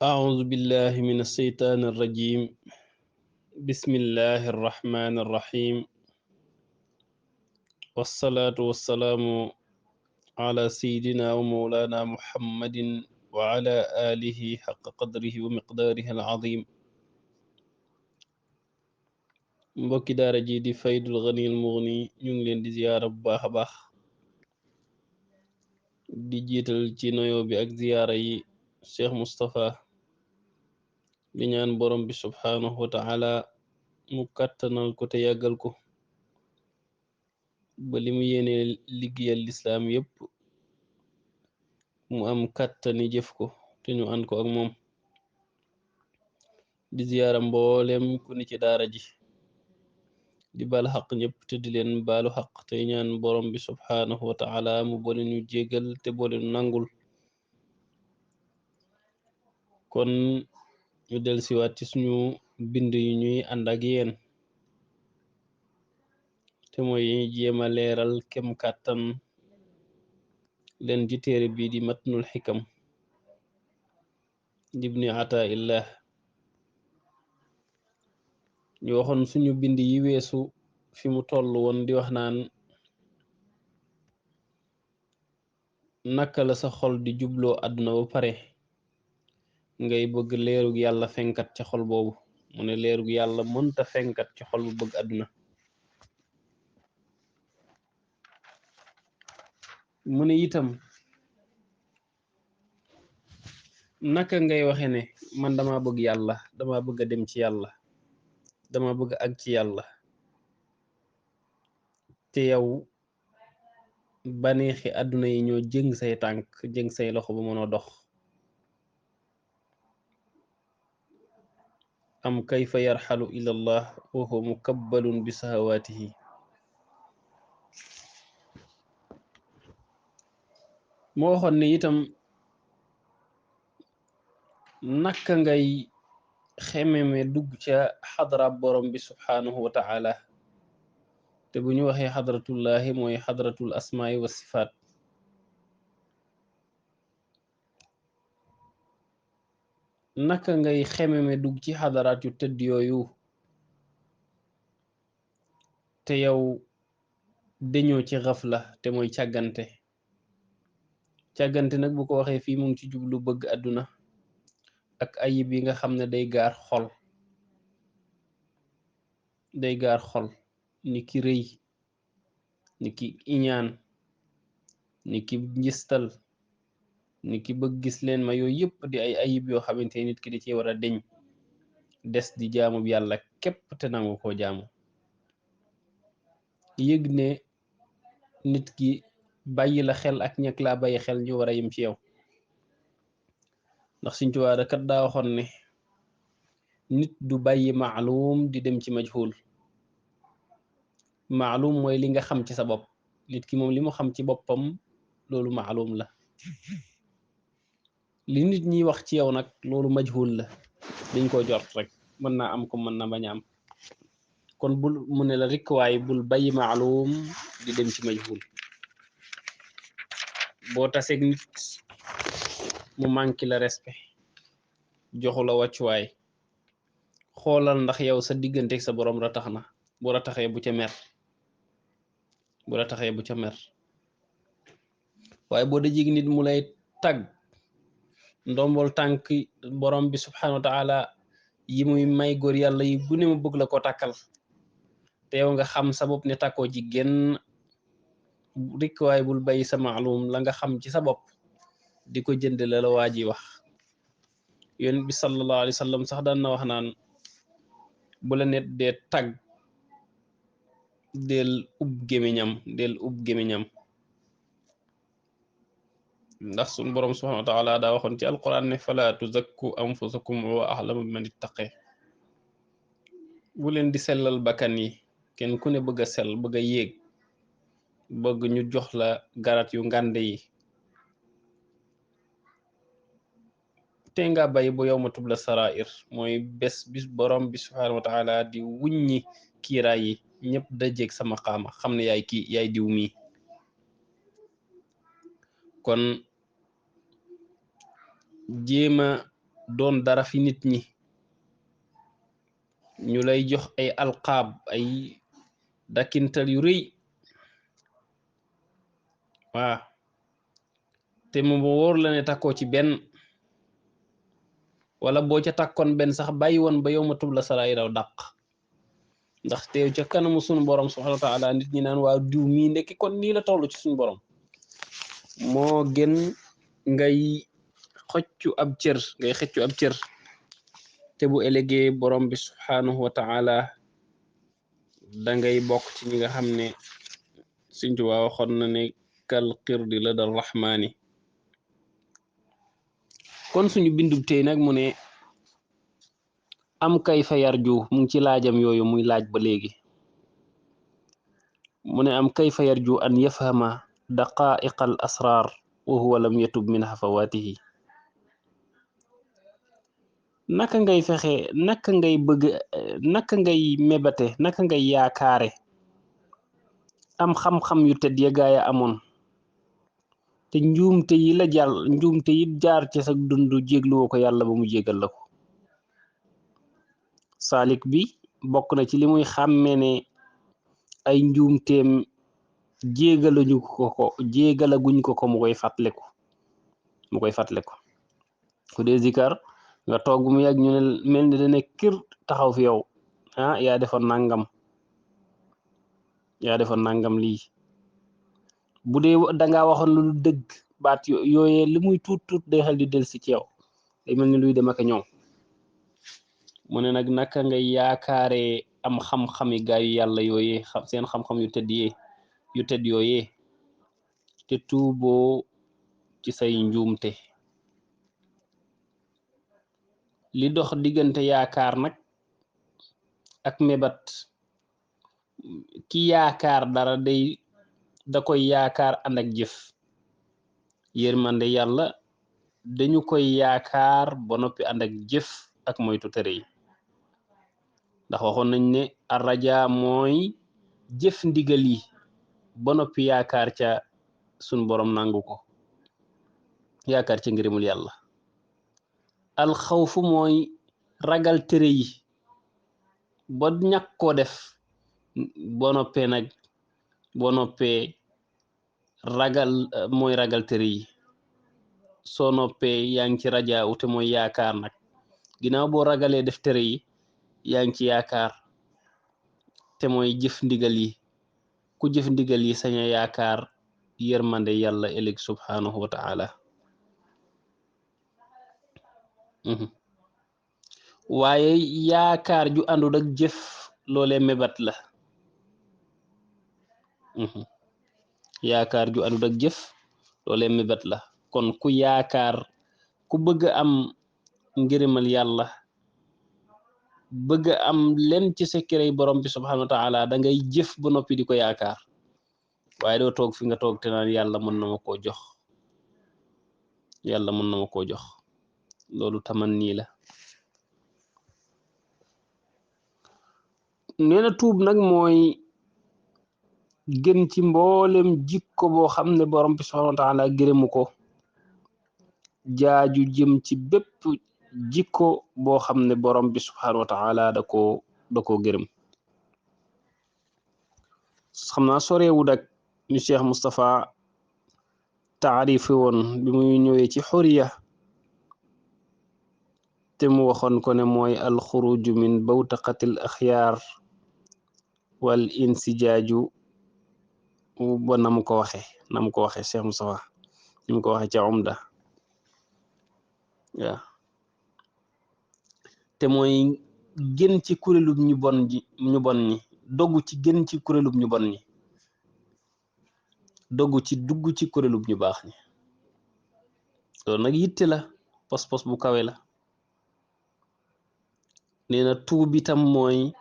أعوذ بالله من الشيطان الرجيم. بسم الله الرحمن الرحيم. والصلاة والسلام على سيدنا ومولانا محمد وعلى آله حق قدره ومقداره العظيم. mbokki daara ji di faydul ganiyul mughni ñu ngi leen di ziyaara bu baax a baax di jiital ci noyo bi ak ziyaara yi Cheikh Moustapha di ñaan borom bi subhaanahu wa ta'ala mu kàttanal ko te yàggal ko ba li mu yéene liggéeyal lislaam yépp mu am kàttani jëf ko te ñu ànd ko ak moom di ziyaara mboolem ku ni ci daara ji di baal xaq ñëpp te di leen baalu xaq te ñaan borom bi subhaanahu wa ta'ala mu boole ñu jéggal te boole ñu nangul. kon ñu del siwaat ci suñu bind yu ñuy ànd ak yéen te mooy jéema leeral kem kàttan leen ci téere bii di matnul xikam dibni ata illah. ñu waxoon suñu bind yi weesu fi mu toll woon di wax naan naka la sa xol di jubloo àdduna ba pare ngay bëgg leerug yàlla fenkat ci xol boobu. mu ne leerug yàlla mënta fenkat ci xol bu bëgg àdduna. mu ne itam naka ngay waxe ne man dama bëgg yàlla, dama bëgg a dem ci yàlla, dama bëgg ak ci yàlla, te yow baneexi àdduna yi ñoo jëng say tànk jëng say loxo ba mënoo dox. am kayfa yarxalu ila allah wa huwa mukabbalun bi sahawaatihi. moo waxoon ne itam naka ngay xememe dugg ca xadra borom bi subhaanahu wa ta'ala. te bu ñu waxee xadratullahi mooy xadratul asmaai wa sifaat. naka ngay xememe dugg ci xadaraat yu tëdd yooyu te yow dañoo ci xafla te mooy càggante. càggante nag bu ko waxee fii mu ngi ci jublu bëgg àdduna ak ayib yi nga xam ne day gaar xol. day gaar xol ni ki rëy, ni ki iñaan, ni ki njistal, ni ki bëgg gis leen ma. yooyu yëpp di ay ayib yoo xamante nit ki di ci war a deñ des di jaamu bi yàlla képp te nangu koo jaamu. yëg ne nit ki bàyyi la xel ak ñàkk laa bàyyi xel ñu war a yem ci yow. ndax Sëñ Tuubaa kat daa waxoon ne nit du bàyyi maalum di dem ci majhul. maalum mooy li nga xam ci sa bopp. nit ki moom li mu xam ci boppam loolu maalum la. li nit ñiy wax ci yow nag loolu majhul la, dañ ko jort rek, mën naa am ko mën na bañ a am. kon bul mu ne la rek waaye bul bàyyi maalum di dem ci majhul. boo taseeg nit mu manqué la respect, joxu la wàccuwaay, xoolal ndax yow sa digganteeg sa borom ratax na. bu rataxee bu ca mer, bu rataxee bu ca mer. waaye boo dajeg nit mu lay tagg ndombol tànk borom bi subhanahu wa ta'ala yi muy may góor yàlla yi bu ne mu bëgg la ko takkal te yow nga xam sa bopp ne takkoo ci genn rikk. waaye bul bàyyi sa maalum la nga xam ci sa bopp di ko jënd la la waa ji wax. yonent bi sallallahu alayhi wa sallam sax daan na wax naan bu la net dee tagg del ub gémiñam. ndax suñ borom subhanahu wa ta'ala daa waxoon ci alquran ne fala tuzakku anfusakum wa a'lamu biman ittaqi. bu leen di sellal bakkan yi. kenn ku ne bëgg a sell, bëgg a yéeg, bëgg ñu jox la garat yu ngànde yi. te nga bay bu yawma tubla sarair mooy bis borom bi subhanahu wa ta'ala di wuññi kiiraay yi ñëpp dajeeg sa maqaama xam ne yaay diw mi. kon jéema doon dara fi nit ñi ñu lay jox ay alqaab ay dakkintal yu rëy waaw te mu wóor la ne takkoo ci benn wala boo ca takkoon benn sax bàyyi woon ba yow ma tub la saraay raw dàq ndax teew ca kanamu sunu borom subhanahu wa taala nit ñi naan waaw diw mii ndekki kon nii la toll ci suñu borom moo gën ngay xoccu ab cër ngay xëccu ab cër te bu ëllëgee borom bi subhanahu wa taala da ngay bokk ci ñi nga xam ne Sëñ Tuubaa waxoon na ne kal qirdi la dal rahmaani kon suñu bindub tey nag mu ne am kayfa yarju mu ngi ci laajam yooyu muy laaj ba léegi mu ne am kayfa yarju an yafhama daqaiqa al asrar wa huwa lam yatub min hafawatihi naka ngay fexe naka ngay bëgg naka ngay mébate naka ngay yaakaare am xam-xam yu tedd ya gaaya amoon te njuumte yi la jàll njuumte yi jaar ci sa dund jégluwoo ko yàlla ba mu jégal la ko saalik bi bokk na ci li muy xàmmee ne ay njuumteem jégalaguñ ko mu koy fàttaliku ku dee zikar nga toog mu yàgg ñu ne mel ni dane kir taxaw fi yow yaa defoon nangam lii bu dee dangaa waxoon lu dëgg baat yooyee li muy tuut day xel di del si ci yow day mel ni luy dem ak ñëw mu ne nag naka ngay yaakaare am xam-xami gaayu yàlla yooyee seen xam-xam yu tedd yooyee te tuuboo ci say njuumte li dox diggante yaakaar nag ak mébat ki yaakaar dara da koy yaakaar ànd ak jëf yërmande yàlla dañu koy yaakaar ba noppi ànd ak jëf ak moytu tere yi ndax waxoon nañ ne arraja mooy jëf ndigal yi ba noppi yaakaar ca sun borom nangu ko yaakaar ca ngërëmul yàlla alxawfu mooy ragal tere yi ba ñàkk koo def boo noppee ragal mooy ragal tere yi soo noppee yaa ngi ci rajaa ute mooy yaakaar nag ginnaaw boo ragalee def tere yi yaa ngi ci yaakaar te mooy jëf ndigal yi ku jëf ndigal yi sañ a yaakaar yërmande yàlla ëllëg subhanahu wa taala waaye yaakaar ju àndul ak jëf loolee mébat la yaakaar ju àndul ak jëf loolee mébat la kon ku yaakaar ku bëgg am ngërëmal yàlla bëgg am len ci secret borom bi subhanahu wa taala da ngay jëf ba noppi di ko yaakaar waaye doo toog fi nga toog te naan yàlla mën na ma koo jox loolu taman nii la nee na tuub nag mooy gën ci mboolem jikko boo xam ne borom bi subhanahu wa taala gërëmu ko jaaju jëm ci bépp jikko boo xam ne borom bi subhanahu wa taala da koo gërëm xam naa soreewul ak ñu Cheikh Moustapha taarifi woon bi muy ñëwee ci xuriya te mu waxoon ko ne mooy alxuruju min bawtaqatil axyaar wal insijaaju ba na mu ko waxe Cheikh Moustapha ni mu ko waxe ca umda waaw te mooy gën ci kuréelub ñu bon ñi doggu ci gën ci kuréelub ñu bon ñi doggu ci dugg ci kuréelub ñu baax ñi loolu nag yitte la pos-pos bu kawe la nee na tuub itam mooy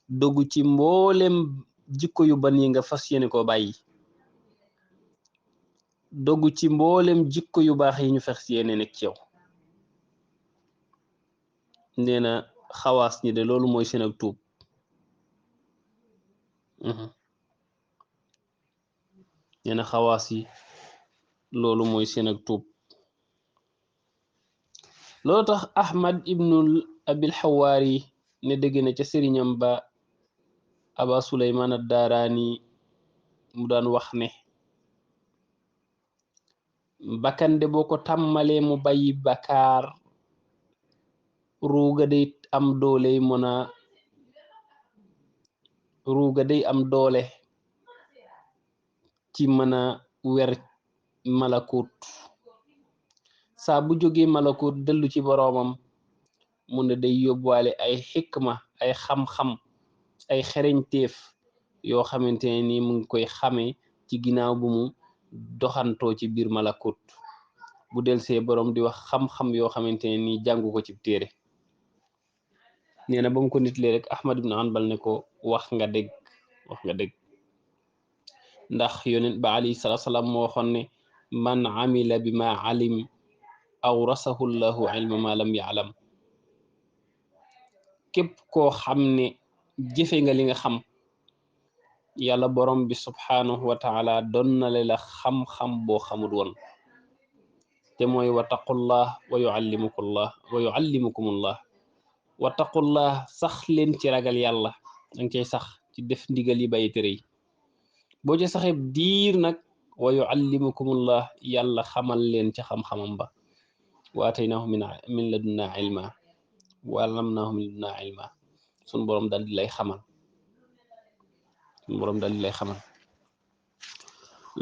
doggu ci mboolem jikko yu ban yi nga fas yéene koo bàyyi doggu ci mboolem jikko yu baax yi ñu fas yéene nekk ci yow nee na xawaas ñi de loolu mooy seen ak tuub nee na xawaas yi loolu mooy seen ak tuub loolu tax Ahmad ibnul Abil Xawaari ne dégg na ca sëriñam ba Aba Suleymaan ad-Daaraani mu daan wax ne bakkande boo ko tàmmalee mu bàyyi bakaar ruuga day am doole ci mën a wer malakut saa bu jógee malakut dellu ci boroomam mu ne day yóbbuwaale ay xikma ay xam-xam ay xereñteef yoo xamante ne ni mu ngi koy xamee ci ginnaaw bu mu doxantoo ci biir malakut bu delsee boroom di wax xam-xam yoo xamante ne ni jàngu ko ci téere nee na ba mu ko nitlee rek Ahmad ibn Hanbal ne ko wax nga dégg ndax yonent ba alayhi salaatu salaam moo waxoon ne man amila bi ma alim awrasahu llahu ilma ma lam ya'lam képp koo xam ne jëfe nga li nga xam yàlla borom bi subhanahu wa taala donnale la xam-xam boo xamul woon te mooy wattaqullah wa yuallimukumullah wattaqullah sax leen ci ragal yàlla danga cay sax ci def ndigal yi bàyyi tere yi boo ci saxee diir nag wa yuallimukumullah yàlla xamal leen ca xam-xamam ba wa ataynaahu min ladunna ilma wa allamnaahu min ladunna ilma sun boroom dal di lay xamal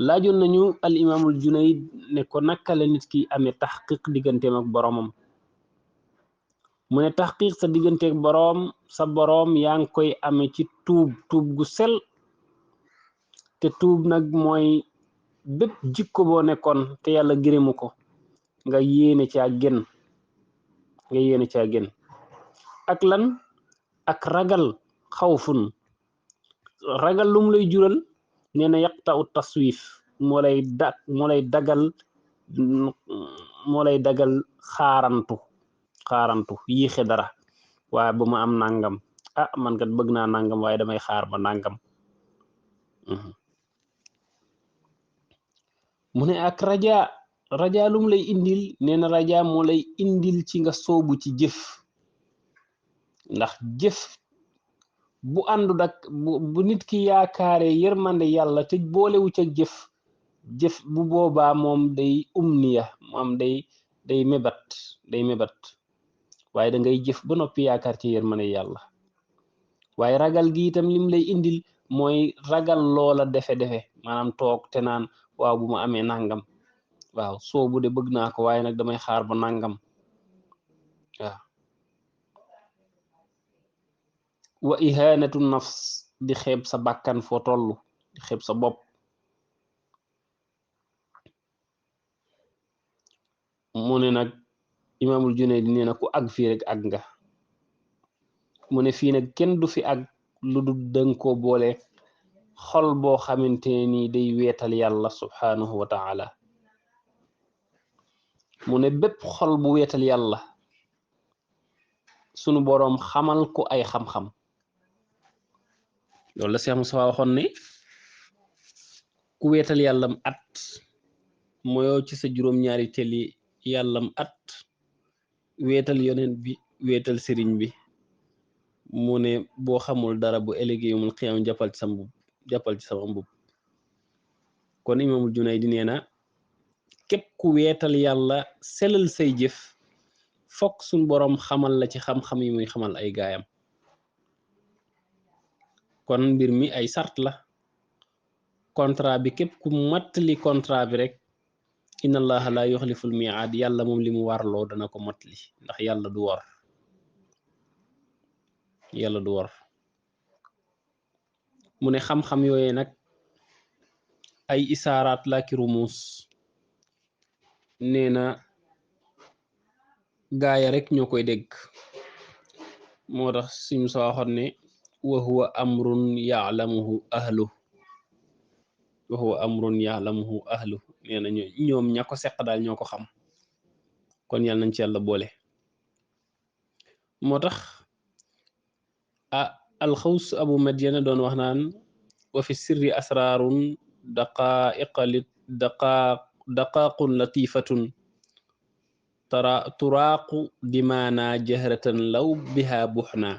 laajoon nañu al imaamul Junayd ne ko naka la nit ki amee taxqiq digganteem ak boroomam mu ne taxqiq sa digganteeg boroom sa boroom yaa ngi koy amee ci tuub gu sel te tuub nag mooy bépp jikko boo nekkoon te yàlla gërëmu ko nga yéene caa génn ak lan ak ragal xawfun ragal lum lay jural nee na yaqta u taswif moo lay dagal xaarantu yiixe dara waaye bu ma am nangam man kat bëgg naa nangam waaye damay xaar ba nangam mu ne ak raja lum lay indil nee na raja moo lay indil ci nga soobu ci jëf ndax jëf bu àndu dak bu nit ki yaakaare yërmande yàlla te boolewu ca jëf bu boobaa moom day umniya moom day mébat waaye da ngay jëf ba noppi yaakaar ci yërmande yàlla waaye ragal gi itam lim lay indil mooy ragal loola defe maanaam toog te naan waaw bu ma amee nangam waaw soobu de bëgg naa ko waaye nag damay xaar ba nangam waaw wa ihanatu nafs di xeeb sa bakkan foo toll di xeeb sa bopp mu ne nag imaamul Junayd nee na ku ag fii rek ag nga mu ne fii nag kenn du fi ag lu du dëng koo boole xol boo xamante ni day weetal yàlla subhanahu wa taala mu ne bépp xol bu weetal yàlla sunu boroom xamal ko ay xam-xam loolu la Cheikh Moussa waxoon ne ku weetal yàllam at mooyoo ci sa juróom-ñaari teli yàllam at weetal yonent bi weetal sëriñ bi mu ne boo xamul dara bu ëllëgee yawmal qiyaama jàppal ci sama mbub kon imaamul Junayd nee na képp ku weetal yàlla selal say jëf fokk suñ boroom xamal la ci xam-xam yi muy xamal ay gaayam kon mbir mi ay sart la contrat bi képp ku mattali contrat bi rek inna allaha la yuxliful mi'aad yàlla moom li mu warloo dana ko mattali ndax yàlla du wor mu ne xam-xam yooyee nag ay isaaraat la ki rumuus nee na gaaya rek ñoo koy dégg moo tax sim soo waxoon ne wa huwa amrun ya'lamuhu ahlu nee na ñoom ña ko seq daal ñoo ko xam kon yàlla nañ ci yàlla boole moo tax alxaws abu madyana doon wax naan wa fi sirri asraarun daqaaqun latifatun turaaqu dimaana jahratan law biha buxna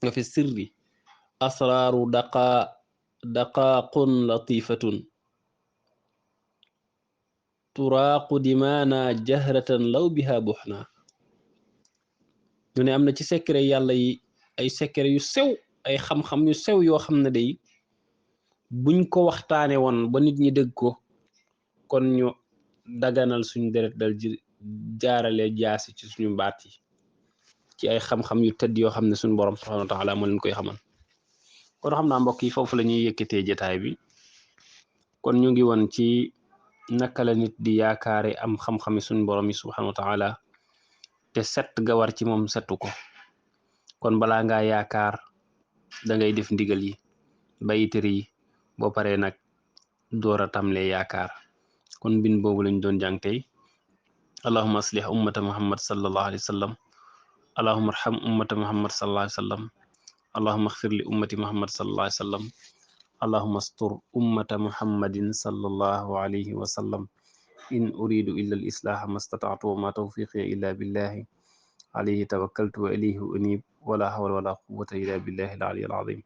nga fi sirri asraaru daqaaqun latifatun turaaqu dimaana jahratan law biha buxna ñu ne am na ci secret yàlla yi ay secret yu sew ay xam-xam yu sew yoo xam ne day buñ ko waxtaane woon ba nit ñi dégg ko kon ñu daganal suñu deret dal jaarale jaasi ci suñu baat yi ci ay xam-xam yu tëdd yoo xam ne suñu borom subhanahu wa taala moo leen koy xamal kon xam naa mbokk yi foofu la ñuy yëkkatee jotaay bi kon ñu ngi woon ci naka la nit di yaakaare am xam-xami suñu borom yi subhanahu wa taala te set ga war ci moom setu ko kon balaa ngaa yaakaar da ngay def ndigal yi bàyyi tere yi boo paree nag door a tamle yaakaar kon bin boobu lañ doon jàng tey allahuma aslih ummata muhammad sallallahu alayhi wa sallam allahuma arham ummata muhammad sallallahu alayhi wa sallam allahuma axfir li ummati muhammad sallallahu alayhi wa sallam allahuma astur ummata muhammadin sallallahu alayhi wa sallam in uridu illa al islaha ma stata'tu wa ma tawfiqi illa billahi alayhi tawakkaltu wa ilayhi unib wala hawla wala quwwata illa billahi al ali al azim